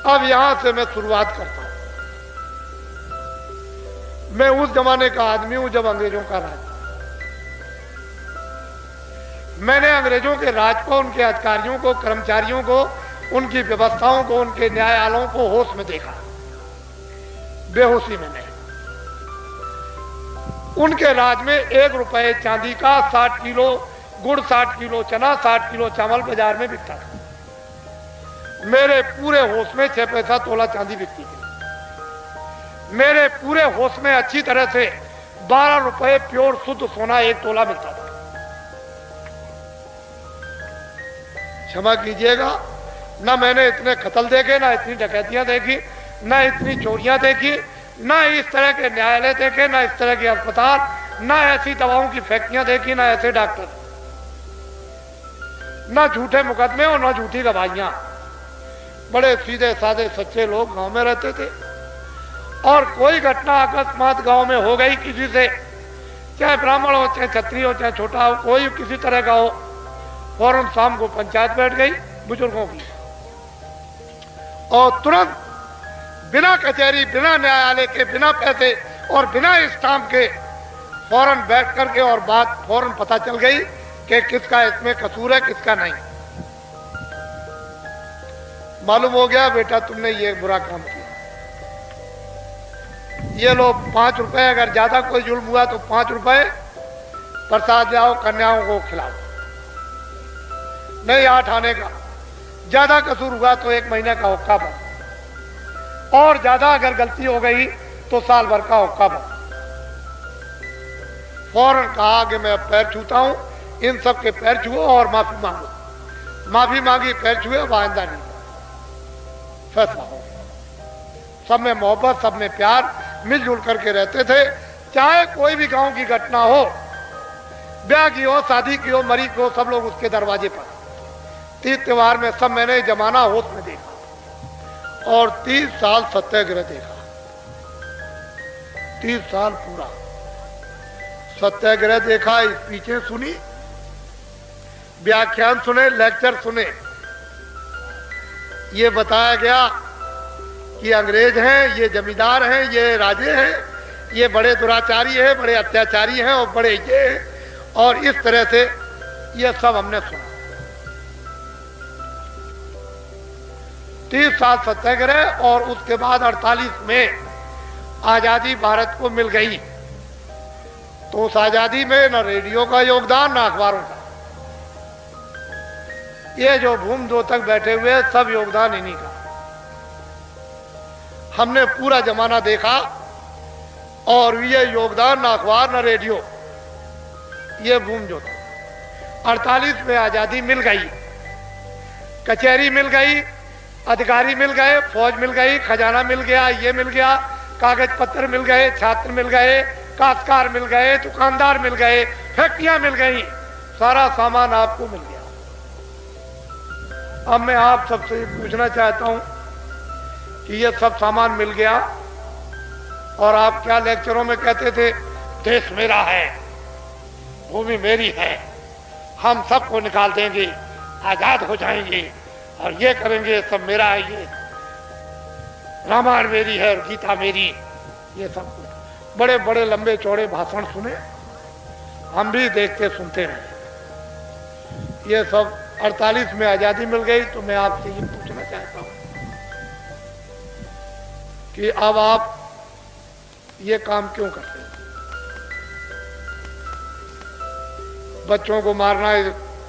अब यहां से मैं शुरुआत करता हूं। मैं उस जमाने का आदमी हूं जब अंग्रेजों का राज था। मैंने अंग्रेजों के राज को, उनके अधिकारियों को, कर्मचारियों को, उनकी व्यवस्थाओं को, उनके न्यायालयों को होश में देखा, बेहोशी में नहीं। उनके राज में 1 रुपए चांदी का 60 किलो गुड़, 60 किलो चना, 60 किलो चावल बाजार में बिकता था। मेरे पूरे होश में 6 पैसा तोला चांदी बिकती थी। मेरे पूरे होश में अच्छी तरह से 12 रुपए प्योर शुद्ध सोना 1 तोला मिलता था। क्षमा कीजिएगा, ना मैंने इतने कत्ल देखे, ना इतनी डकैतियां देखी, ना इतनी चोरियां देखी, ना इस तरह के न्यायालय देखे, ना इस तरह के अस्पताल, ना ऐसी दवाओं की फैक्ट्रियां देखी, ना ऐसे डॉक्टर, ना झूठे मुकदमे और ना झूठी गवाहियां। बड़े सीधे साधे सच्चे लोग गांव में रहते थे। और कोई घटना अकस्मात गांव में हो गई किसी से, चाहे ब्राह्मण हो, चाहे क्षत्रिय हो, चाहे छोटा हो, कोई किसी तरह का हो, फौरन शाम को पंचायत बैठ गई बुजुर्गों की, और तुरंत बिना कचहरी, बिना न्यायालय के, बिना पैसे और बिना स्टाम्प के फौरन बैठ करके और बात फौरन पता चल गई कि किसका इसमें कसूर है, किसका नहीं। मालूम हो गया बेटा तुमने ये बुरा काम किया, ये लो 5 रुपए, अगर ज्यादा कोई जुल्म हुआ तो 5 रुपए प्रसाद लाओ, कन्याओं को खिलाओ, नहीं 8 आने का। ज्यादा कसूर हुआ तो 1 महीने का हुक्का भर, और ज्यादा अगर गलती हो गई तो साल भर का हुक्का भर। फौरन कहा कि मैं पैर छूता हूं, इन सब के पैर छुओ और माफी मांगो। माफी मांगी, पैर छुए, आइंदा नहीं। फैसला हो, सब में मोहब्बत, सब में प्यार, मिलजुल करके रहते थे। चाहे कोई भी गांव की घटना हो, ब्याह की हो, शादी की हो, मरी की हो, सब लोग उसके दरवाजे पर। 30 त्योहार में सब मैंने जमाना होश में देखा, और 30 साल सत्याग्रह देखा। 30 साल पूरा सत्याग्रह देखा, स्पीचें सुनी, व्याख्यान सुने, लेक्चर सुने। ये बताया गया कि अंग्रेज हैं, ये जमींदार हैं, ये राजे हैं, ये बड़े दुराचारी हैं, बड़े अत्याचारी हैं, और बड़े ये हैं, और इस तरह से ये सब हमने सुना। 30 साल सत्याग्रह, और उसके बाद 48 में आजादी भारत को मिल गई। तो उस आजादी में न रेडियो का योगदान, न अखबारों का। ये जो भूम दो तक बैठे हुए सब योगदान इन्हीं का। हमने पूरा जमाना देखा, और ये योगदान न अखबार न रेडियो, ये भूम जो था। 48 में आजादी मिल गई, कचहरी मिल गई, अधिकारी मिल गए, फौज मिल गई, खजाना मिल गया, ये मिल गया, कागज पत्र मिल गए, छात्र मिल गए, काश्तकार मिल गए, दुकानदार मिल गए, फैक्ट्रियां मिल गई, सारा सामान आपको मिल गया। अब मैं आप सबसे पूछना चाहता हूं कि ये सब सामान मिल गया, और आप क्या लेक्चरों में कहते थे, देश मेरा है, भूमि मेरी है, हम सबको निकाल देंगे, आजाद हो जाएंगे, और ये करेंगे, सब मेरा है, ये रामायण मेरी है और गीता मेरी, ये सब कुछ बड़े बड़े लंबे चौड़े भाषण सुने, हम भी देखते सुनते रहे। ये सब 48 में आजादी मिल गई। तो मैं आपसे ये पूछना चाहता हूं कि अब आप ये काम क्यों करते हैं? बच्चों को मारना,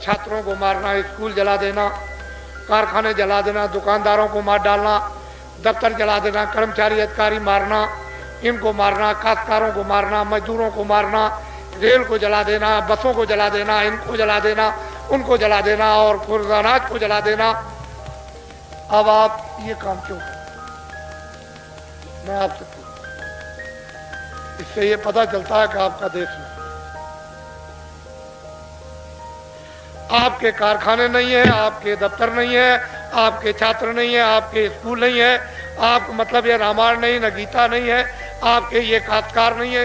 छात्रों को मारना, स्कूल जला देना, कारखाने जला देना, दुकानदारों को मार डालना, दफ्तर जला देना, कर्मचारी अधिकारी मारना, इनको मारना, काश्तकारों को मारना, मजदूरों को मारना, रेल को जला देना, बसों को जला देना, इनको जला देना, उनको जला देना, और फिर अनाज को जला देना। अब आप ये काम क्यों करते? मैं आपसे पूछूं, इससे ये पता चलता है कि आपका देश में आपके कारखाने नहीं है, आपके दफ्तर नहीं है, आपके छात्र नहीं है, आपके स्कूल नहीं है, आप मतलब ये रामायण नहीं, न गीता नहीं है, आपके ये काश्तकार नहीं है।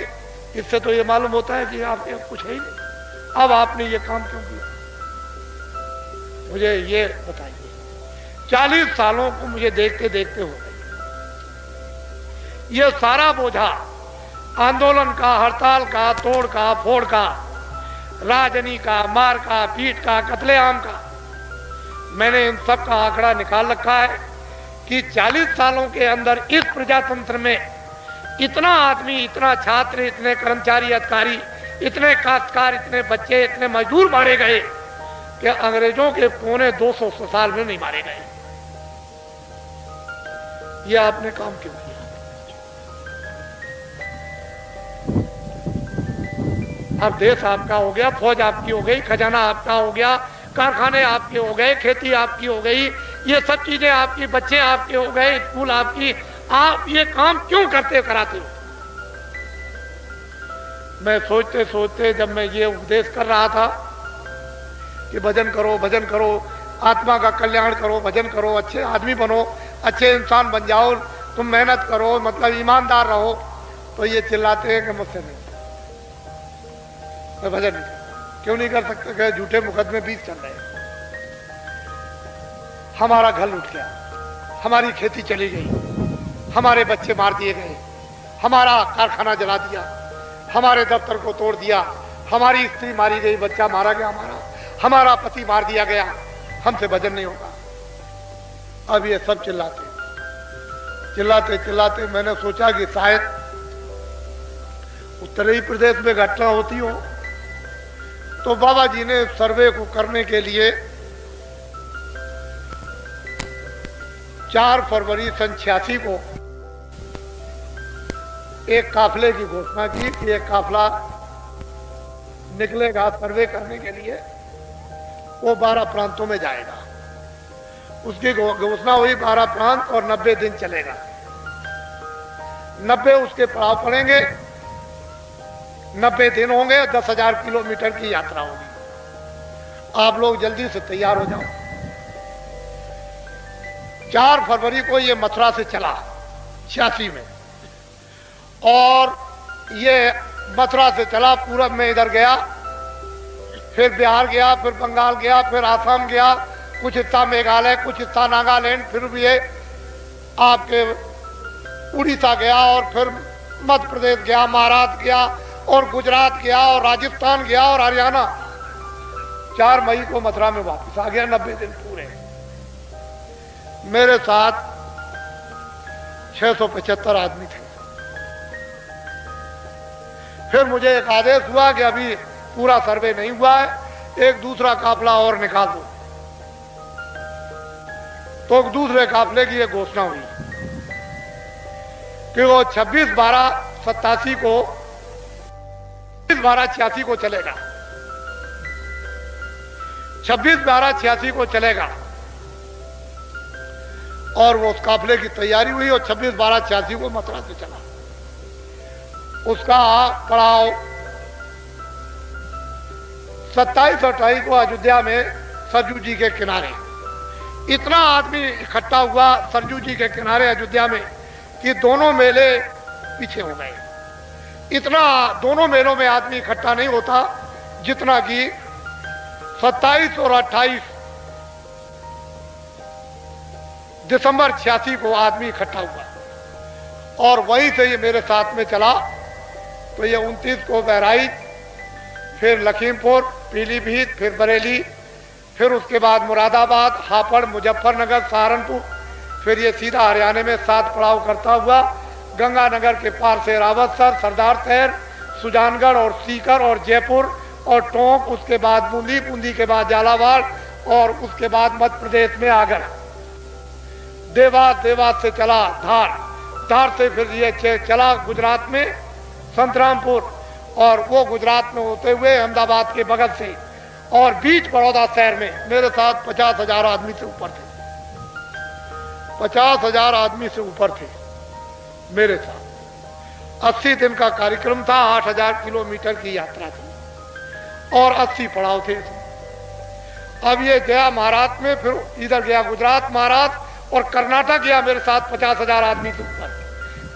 इससे तो ये मालूम होता है कि आपके कुछ है ही नहीं। अब आपने ये काम क्यों किया? मुझे ये बताइए। 40 सालों को मुझे देखते देखते हो गए। ये सारा बोझा आंदोलन का, हड़ताल का, तोड़ का, फोड़ का, राजनी का, मार का, पीट का, कत्लेआम का, मैंने इन सब का आंकड़ा निकाल रखा है कि 40 सालों के अंदर इस प्रजातंत्र में इतना आदमी, इतना छात्र, इतने कर्मचारी, अधिकारी, इतने काश्तकार, इतने बच्चे, इतने मजदूर मारे गए कि अंग्रेजों के पौने 200 साल में नहीं मारे गए। यह आपने काम क्यों किया? अब देश आपका हो गया, फौज आपकी हो गई, खजाना आपका हो गया, कारखाने आपके हो गए, खेती आपकी हो गई, ये सब चीजें आपकी, बच्चे आपके हो गए, स्कूल आपकी, आप ये काम क्यों कराते हो? मैं सोचते सोचते जब मैं ये उपदेश कर रहा था कि भजन करो, भजन करो, आत्मा का कल्याण करो, भजन करो, अच्छे आदमी बनो, अच्छे इंसान बन जाओ, तुम मेहनत करो, मतलब ईमानदार रहो, तो ये चिल्लाते हैं कि मुझसे नहीं, मैं भजन नहीं क्यों नहीं कर सकते? कि झूठे मुकदमे 20 चल रहे हैं, हमारा घर लूट गया, हमारी खेती चली गई, हमारे बच्चे मार दिए गए, हमारा कारखाना जला दिया, हमारे दफ्तर को तोड़ दिया, हमारी स्त्री मारी गई, बच्चा मारा गया, हमारा पति मार दिया गया, हमसे भजन नहीं होगा। अब ये सब चिल्लाते चिल्लाते चिल्लाते मैंने सोचा कि शायद उत्तरी प्रदेश में घटना होती हो, तो बाबा जी ने सर्वे को करने के लिए 4 फरवरी सन 86 को एक काफले की घोषणा की कि एक काफला निकलेगा सर्वे करने के लिए, वो 12 प्रांतों में जाएगा। उसकी घोषणा हुई 12 प्रांत और 90 दिन चलेगा। 90 उसके पड़ाव पड़ेंगे, 90 दिन होंगे, 10,000 किलोमीटर की यात्रा होगी। आप लोग जल्दी से तैयार हो जाओ। 4 फरवरी को ये मथुरा से चला 86 में, और ये मथुरा से चला, पूरब में इधर गया, फिर बिहार गया, फिर बंगाल गया, फिर आसाम गया, कुछ हिस्सा मेघालय, कुछ हिस्सा नागालैंड, फिर भी ये आपके उड़ीसा गया, और फिर मध्य प्रदेश गया, महाराष्ट्र गया, और गुजरात गया, और राजस्थान गया, और हरियाणा। 4 मई को मथुरा में वापस आ गया, 90 दिन पूरे। मेरे साथ 675 आदमी थे। फिर मुझे एक आदेश हुआ कि अभी पूरा सर्वे नहीं हुआ है, एक दूसरा काफला और निकाल दो। तो दूसरे काफले की एक घोषणा हुई कि वो 26/12/87 को 26/12/86 को चलेगा, 26/12/86 को चलेगा। और वो उस काफले की तैयारी हुई और 26/12/86 को मथुरा से चला। उसका पड़ाव 27 और 28 को अयोध्या में सरजू जी के किनारे। इतना आदमी इकट्ठा हुआ सरजू जी के किनारे अयोध्या में कि दोनों मेले पीछे हो गए। इतना दोनों मेलों में आदमी इकट्ठा नहीं होता जितना कि 27 और 28 दिसंबर 86 को आदमी इकट्ठा हुआ। और वहीं से ये मेरे साथ में चला। तो ये 29 को बहराइच, फिर लखीमपुर, पीलीभीत, फिर बरेली, फिर उसके बाद मुरादाबाद, हापड़, मुजफ्फरनगर, सहारनपुर, फिर ये सीधा हरियाणा में 7 पड़ाव करता हुआ गंगानगर के पार से रावतसर, सरदार शहर, सुजानगढ़ और सीकर और जयपुर और टोंक, उसके बाद बूंदी, बूंदी के बाद झालावाड़, और उसके बाद मध्य प्रदेश में आगरा, देवास, देवास से चला धार, धार से फिर ये चला गुजरात में संतरामपुर, और वो गुजरात में होते हुए अहमदाबाद के बगल से, और बीच बड़ौदा शहर में मेरे साथ 50,000 आदमी से ऊपर थे। 50,000 आदमी से ऊपर थे मेरे साथ। 80 दिन का कार्यक्रम था, 8,000 किलोमीटर की यात्रा थी और 80 पड़ाव थे। अब ये गया महाराष्ट्र में, फिर इधर गया गुजरात, महाराष्ट्र और कर्नाटक गया मेरे साथ 50,000 आदमी से ऊपर।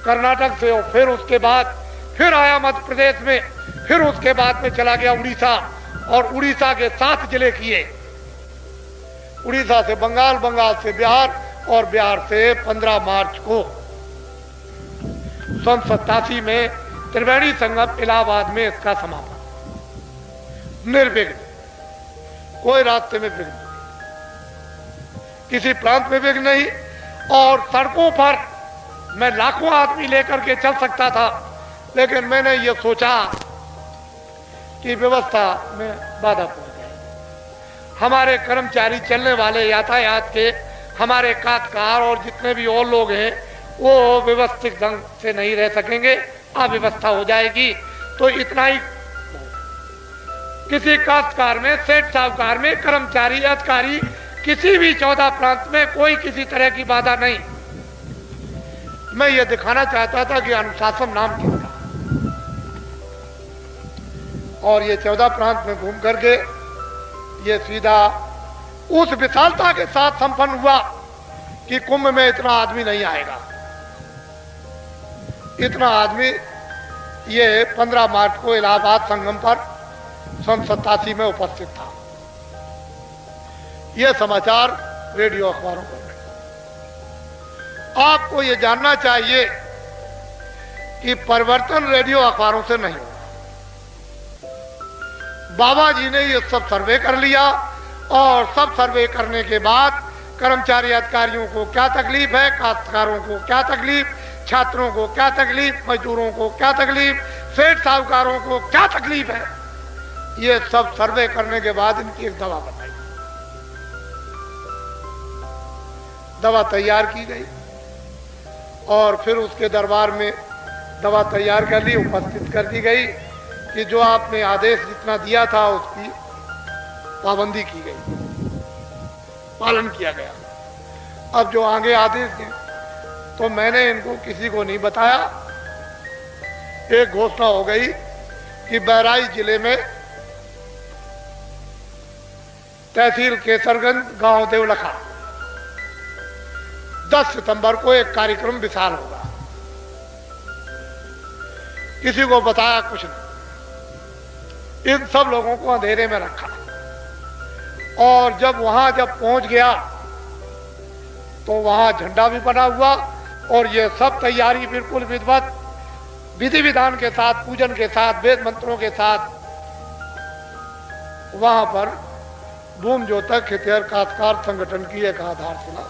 कर्नाटक से और फिर उसके बाद फिर आया मध्य प्रदेश में, फिर उसके बाद में चला गया उड़ीसा, और उड़ीसा के 7 जिले किए। उड़ीसा से बंगाल, बंगाल से बिहार और बिहार से 15 मार्च को सन 87 में त्रिवेणी संगम इलाहाबाद में इसका समापन निर्विघ्न, कोई रास्ते में विघ्न नहीं, किसी प्रांत में विघ्न नहीं। और सड़कों पर मैं लाखों आदमी लेकर के चल सकता था, लेकिन मैंने ये सोचा कि व्यवस्था में बाधा पहुंच जाए। हमारे कर्मचारी, चलने वाले यातायात के, हमारे काटकार और जितने भी और लोग हैं वो व्यवस्थित ढंग से नहीं रह सकेंगे, अव्यवस्था हो जाएगी। तो इतना ही, किसी काश्तकार में, सेठ साहूकार में, कर्मचारी, अधिकारी, किसी भी 14 प्रांत में कोई किसी तरह की बाधा नहीं। मैं ये दिखाना चाहता था कि अनुशासन नाम किसका। और ये 14 प्रांत में घूम करके ये सीधा उस विशालता के साथ संपन्न हुआ कि कुंभ में इतना आदमी नहीं आएगा। इतना आदमी ये 15 मार्च को इलाहाबाद संगम पर सन 87 में उपस्थित था। यह समाचार रेडियो अखबारों पर नहीं। आपको यह जानना चाहिए कि परिवर्तन रेडियो अखबारों से नहीं हुआ। बाबा जी ने यह सब सर्वे कर लिया और सब सर्वे करने के बाद कर्मचारी अधिकारियों को क्या तकलीफ है, काश्तकारों को क्या तकलीफ, छात्रों को क्या तकलीफ, मजदूरों को क्या तकलीफ, सेठ साहूकारों को क्या तकलीफ है, ये सब सर्वे करने के बाद इनकी एक दवा बनाई। दवा तैयार की गई और फिर उसके दरबार में दवा तैयार कर ली, उपस्थित कर दी गई कि जो आपने आदेश जितना दिया था उसकी पाबंदी की गई, पालन किया गया। अब जो आगे आदेश दें, तो मैंने इनको किसी को नहीं बताया। एक घोषणा हो गई कि बहराइच जिले में तहसील केसरगंज, गांव देवलखा 10 सितंबर को एक कार्यक्रम विशाल होगा। किसी को बताया कुछ नहीं। इन सब लोगों को अंधेरे में रखा और जब पहुंच गया तो वहां झंडा भी बना हुआ और ये सब तैयारी बिल्कुल विधिवत, विधि विधान के साथ, पूजन के साथ, वेद मंत्रों के साथ वहां पर भूम ज्योतक हितैषी काश्तकार संगठन की एक आधारशिला